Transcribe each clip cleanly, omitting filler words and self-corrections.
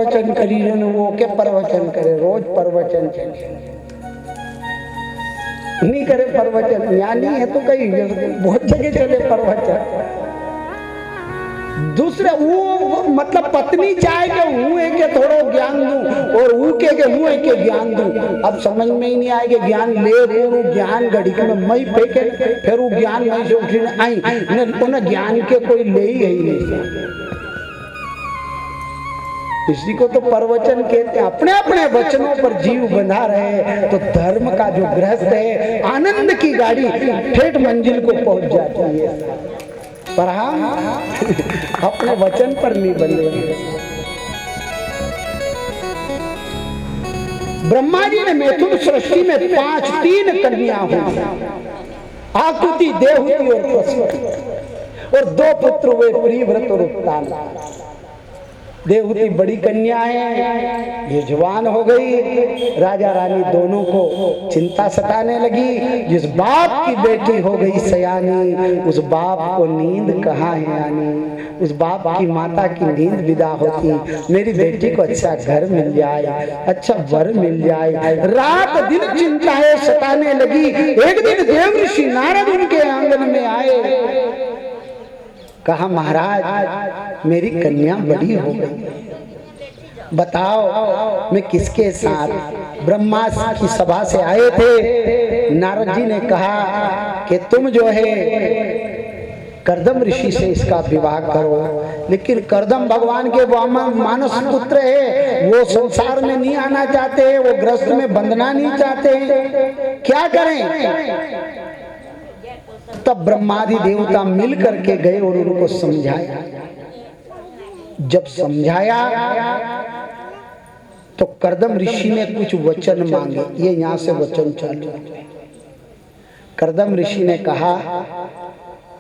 प्रवचन करी वो के प्रवचन करे, रोज प्रवचन चले नहीं करे प्रवचन। ज्ञानी है तो कहीं बहुत जगह चले प्रवचन। दूसरे वो मतलब पत्नी चाहे कि हूँ के थोड़ो ज्ञान दूं और वो के हूँ के ज्ञान दूं। अब समझ में ही नहीं आएगा ज्ञान ले वो ज्ञान घड़ी के में मई फेंके, फिर वो ज्ञान मई से उठी आई न ज्ञान के कोई ले ही नहीं। इसी को तो प्रवचन कहते हैं। अपने अपने वचनों पर जीव बंधा रहे तो धर्म का जो गृहस्थ है आनंद की गाड़ी ठेठ मंजिल को पहुंच जाती है। पर हम अपने वचन पर नहीं बंधे। ब्रह्मा जी ने मैथुन सृष्टि में 3 कन्या हुई, आकृति, देवहूति और प्रसूति, और 2 पुत्र हुए, प्रियव्रत और उत्तान। देवहूति बड़ी कन्या है, ये जवान हो गई। राजा रानी दोनों को चिंता सताने लगी। जिस बाप की बेटी हो गई सयानी, उस बाप को नींद कहाँ है आनी। उस बाप की माता की नींद विदा होती, मेरी बेटी को अच्छा घर मिल जाए, अच्छा वर मिल जाए। रात दिन चिंताएं सताने लगी। एक दिन देव ऋषि नारद उनके आंगन में आए। कहा महाराज मेरी कन्या बड़ी हो गई, बताओ मैं किसके साथ। ब्रह्मा की सभा से आए थे। नारद जी ने कहा कि तुम जो है कर्दम ऋषि से इसका विवाह करो। लेकिन कर्दम भगवान के मानस पुत्र है, वो संसार में नहीं आना चाहते, वो ग्रस्त में बंधना नहीं चाहते, क्या करें। तब ब्रह्मादि देवता मिल करके गए और उनको समझाया। जब समझाया तो कर्दम ऋषि ने कुछ वचन मांगे। ये यहां से वचन चालू। कर्दम ऋषि ने कहा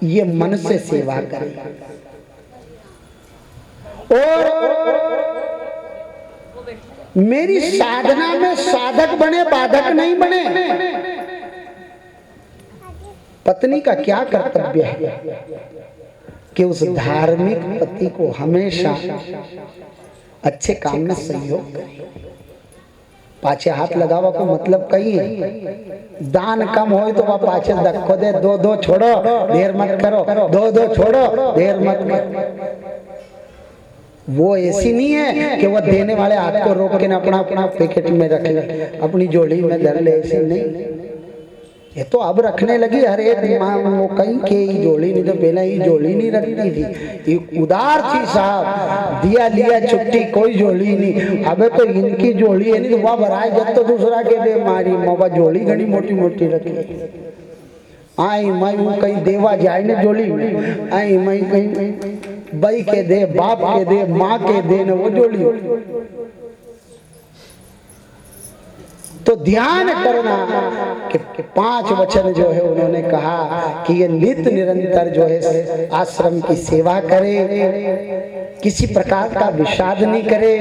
ये मन से सेवा करे और मेरी साधना में साधक बने, बाधक नहीं बने। पत्नी का क्या कर्तव्य है कि उस धार्मिक पति को हमेशा अच्छे काम में सहयोग करे। पाछे हाथ लगावा को मतलब कही है, दान कम हो तो वह पाछे धक्को दे, 2 छोड़ो देर मत करो, 2 छोड़ो देर मत करो। वो ऐसी नहीं है कि वह देने वाले हाथ को रोक के अपना अपना पैकेट में रख ले, अपनी जोड़ी में धर ले, ऐसी नहीं। ये तो अब रखने लगी हर एक माँ, वो कहीं के ही जोड़ी नहीं तो पहले ही जोड़ी नहीं रखती थी। ये उदार थी साहब, दिया लिया छुट्टी, कोई जोड़ी नहीं। अबे तो इनकी जोड़ी है नहीं तो वह भराए जब तो दूसरा के दे मारी मोबा जोड़ी घनी मोटी मोटी रखी। आई मैं कहीं देवा जाए ने जोड़ी, आई मैं कहीं भाई के दे, बाप के दे, माँ के दे न वो जोड़ी। तो ध्यान करना कि 5 वचन जो है उन्होंने कहा कि ये नित्य निरंतर जो है आश्रम की सेवा करे, किसी प्रकार का विषाद नहीं करे,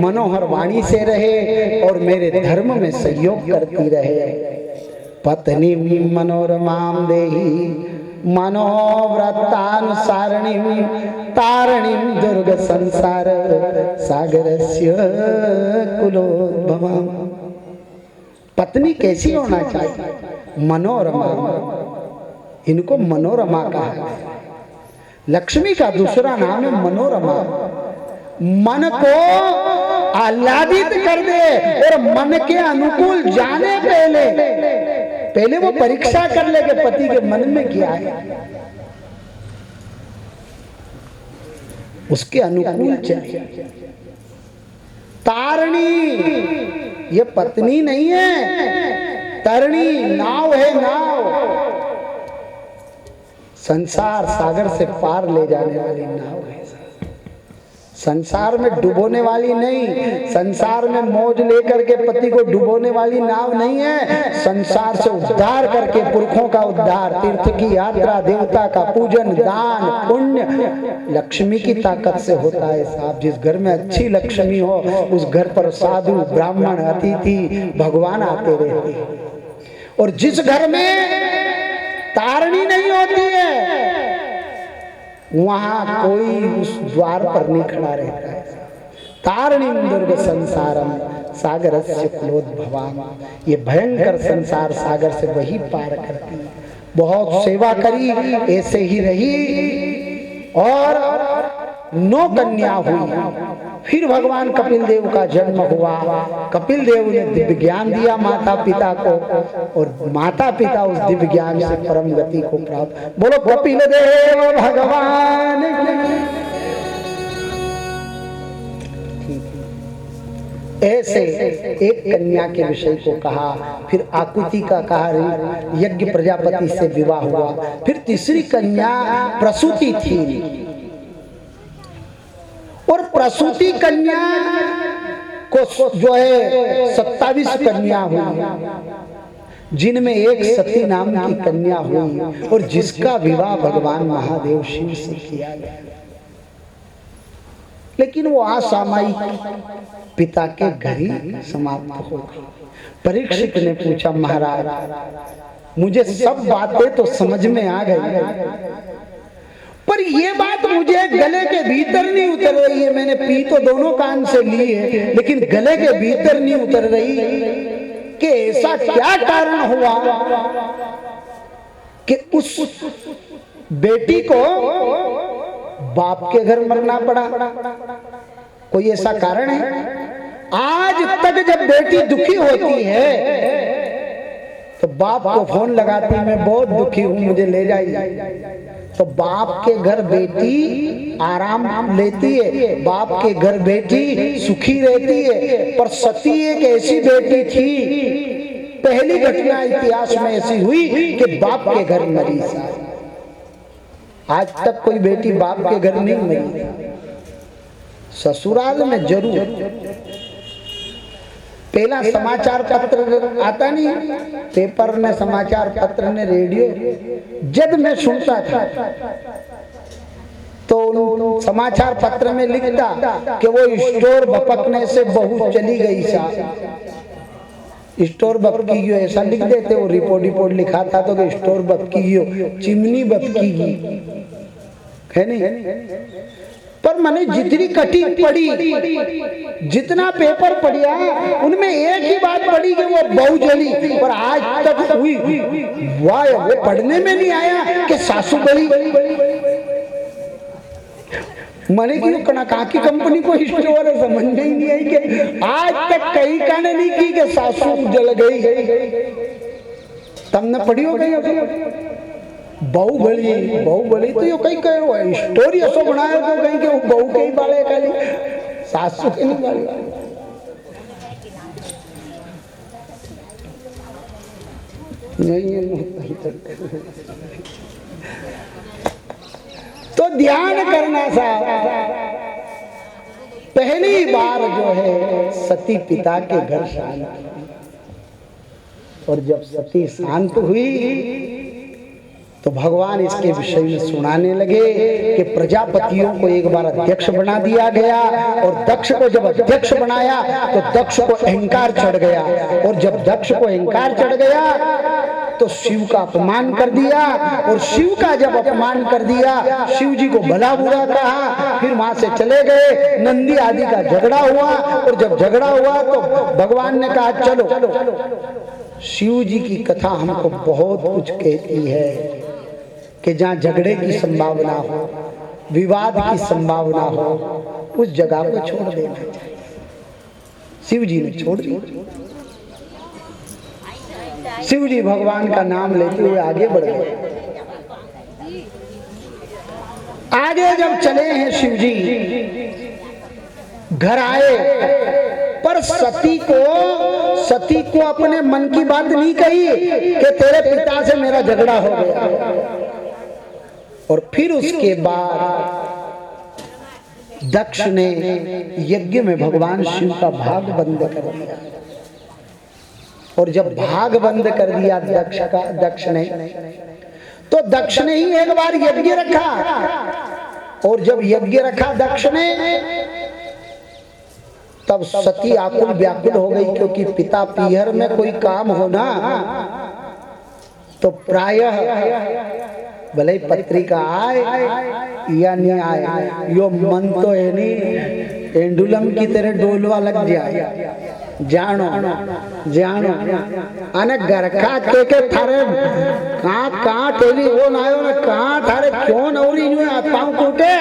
मनोहर वाणी से रहे और मेरे धर्म में सहयोग करती रहे। पत्नी मनोरमाम देहि मनोव्रतानुसारिणी तारिणी दुर्ग संसार सागरस्य कुलोद्भवम्। पत्नी कैसी होना चाहिए? मनोरमा। इनको मनोरमा कहा है। लक्ष्मी का दूसरा नाम है मनोरमा। मन को आह्लादित कर दे और मन के अनुकूल जाने पहले वो परीक्षा कर ले कि पति के मन में क्या है, उसके अनुकूल चाहिए। तारणी ये पत्नी नहीं है, तरणी नाव है, नाव संसार सागर से पार ले जाने वाली नाव है। संसार में डुबोने वाली नहीं, संसार में मौज लेकर के पति को डुबोने वाली नाव नहीं है। संसार से उद्धार करके पुरखों का उद्धार, तीर्थ की यात्रा, देवता का पूजन, दान पुण्य लक्ष्मी की ताकत से होता है साहब। जिस घर में अच्छी लक्ष्मी हो उस घर पर साधु ब्राह्मण अतिथि भगवान आते रहते हैं। और जिस घर में तारणी नहीं होती है वहां कोई उस द्वार पर नहीं खड़ा रहता है। तारणीं दुर्ग संसारम सागरस्य कुलोद्भवाम। ये भयंकर संसार सागर से वही पार करती। बहुत सेवा करी, ऐसे ही रही और 9 कन्या हुई। फिर भगवान कपिल देव का जन्म हुआ। कपिल देव ने दिव्य ज्ञान दिया माता पिता को और माता पिता उस दिव्य ज्ञान से परम गति को प्राप्त। बोलो कपिल देव भगवान की। ऐसे एक कन्या के विषय को कहा, फिर आकुति का कहा, यज्ञ प्रजापति से विवाह हुआ। फिर तीसरी कन्या प्रसूति थी और प्रसूति कन्या को जो है 27 कन्या हुई, जिनमें एक सती नाम की कन्या हुई और जिसका विवाह भगवान महादेव शिव से किया गया। लेकिन वो असामयिक पिता के घर ही समाप्त हो गई। परीक्षित ने पूछा, महाराज मुझे सब बातें तो समझ में आ गई, पर ये बात मुझे गले के भीतर नहीं उतर रही है। मैंने पी तो दोनों कान से ली है, लेकिन गले के भीतर नहीं उतर रही कि ऐसा क्या कारण हुआ कि उस बेटी को बाप के घर मरना पड़ा। कोई ऐसा कारण है? आज तक जब बेटी दुखी होती है तो बाप को फोन लगाती, मैं बहुत दुखी हूं, मुझे ले जाइए। तो बाप के घर बेटी आराम लेती है, बाप के घर बेटी सुखी रहती है। पर सती एक ऐसी बेटी थी, पहली घटना इतिहास में ऐसी हुई कि बाप के घर मरी। आज तक कोई बेटी बाप के घर नहीं मरी, ससुराल में जरूर। पहला समाचार पत्र आता नहीं, पेपर ने, समाचार पत्र ने, रेडियो, जब मैं सुनता था तो समाचार पत्र में लिखता कि वो स्टोर भपकने से बहू चली गई। स्टोर बपकी गयो ऐसा लिख देते। वो रिपोर्ट लिखा था तो कि स्टोर बपकी गयो, चिमनी बपकी है नहीं। पर मैंने जितनी कटिंग पढ़ी, जितना पेपर पढ़िया, उनमें एक ही बात पढ़ी कि वो बहू जली। पर आज तक हुई वाह, वो पढ़ने में नहीं आया कि सासू बड़ी। मैंने क्यों कहा की कंपनी को स्टोर है, समझ में ही नहीं आई कि आज तक कहीं कहने नहीं की कि सासू जल गई। तुमने पढ़ी हो गई बहू बड़ी तो यो कहीं कहो स्टोरी ऐसो बनायो तो कहीं के बहू के ही बाले खाली, सासू के नहीं बाले। तो ध्यान करना साहब, पहली बार जो है सती पिता के घर शांत, और जब सती शांत हुई तो भगवान इसके विषय में सुनाने लगे कि प्रजापतियों को एक बार अध्यक्ष बना दिया गया, और दक्ष को जब अध्यक्ष बनाया तो दक्ष को अहंकार चढ़ गया, और जब दक्ष को अहंकार चढ़ गया तो शिव का अपमान कर दिया, और शिव का जब अपमान कर दिया, शिव जी को भला बुरा कहा, फिर वहां से चले गए। नंदी आदि का झगड़ा हुआ, और जब झगड़ा हुआ तो भगवान ने कहा चलो। शिव जी की कथा हमको बहुत कुछ कहती है कि जहाँ झगड़े की संभावना हो, विवाद की संभावना हो, उस जगह को छोड़ देना चाहिए। शिव जी ने छोड़ दिया। शिव जी भगवान का नाम लेते हुए आगे बढ़ गए। आगे जब चले हैं शिव जी, घर आए, पर सती को अपने मन की बात नहीं कही कि तेरे पिता से मेरा झगड़ा हो गया। और फिर उसके बाद दक्ष ने यज्ञ में भगवान शिव का भाग बंद कर दिया, और जब भाग बंद कर दिया दक्ष ने, तो दक्ष ने ही एक बार यज्ञ रखा, और जब यज्ञ रखा दक्ष ने, तब सती आकुल व्याकुल हो गई, क्योंकि पिता पीहर में कोई काम होना तो प्रायः भले पत्रिका आए या नहीं आए, यो मन तो है नहीं एंडुलम की तरह डोलवा लग जाए। जानो जानो अने गरखा के थारे कहाँ टेलीफोन आयो ना कहाँ थारे क्यों नौरी यूं पाँव टूटे,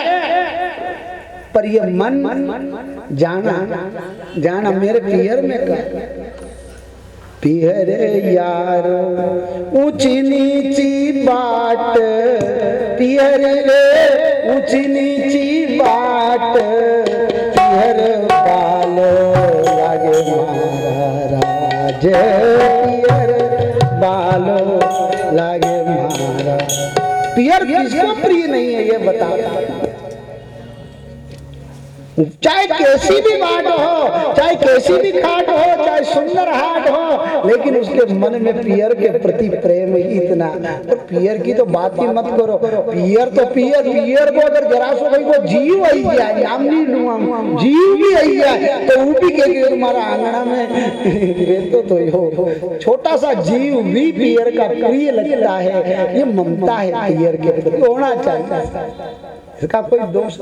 पर ये मन जाना जाना मेरे पियर में कर पियरे यारो ऊंची नीची बाट, पियरे रे ऊंची नीची बाट, पियर बालो लागे महाराज, पियर बालो लागे महाराज। पियर किसको प्रिय नहीं है ये बता, चाहे कैसी भी बाट हो, चाहे कैसी भी खाट हो, चाहे सुंदर हाट हो, लेकिन उसके मन में पियर के प्रति प्रेम ही इतना। तो पियर की तो बात ही मत करो, पियर तो पियर, पियर को अगर जरा सो भाई को जीव आई जाए, नाम नहीं लूंगा, जीव भी आई जाए तो वो भी कह तुम्हारा आंगना में तो हो छोटा सा जीव भी पियर का प्रिय लगता है। ये ममता है पियर के प्रति, होना चाहिए, इसका कोई दोष।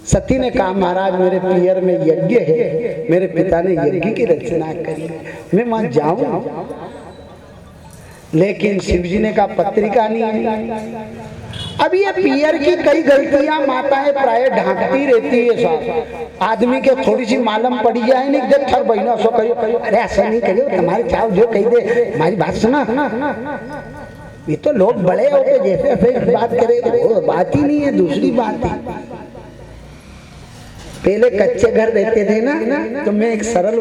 सती ने कहा महाराज मेरे पियर में यज्ञ है, मेरे पिता ने यज्ञ की रचना करी, मैं वहां जाऊं, लेकिन शिवजी ने कहा पत्रिका नहीं है। अब ये पियर की कई गलतियां माताएं प्राय ढांकती रहती है साहब, आदमी के थोड़ी सी मालूम पड़ी जाए नहीं जब थर बहना सो कहियो, अरे ऐसा नहीं करियो, तुम्हारे चाव जो कही दे, हमारी बात सुना। ये तो लोग बड़े होते जैसे फिर बात करे, वो बात ही नहीं है, दूसरी बात है। पहले कच्चे घर रहते थे ना, तो मैं एक सरल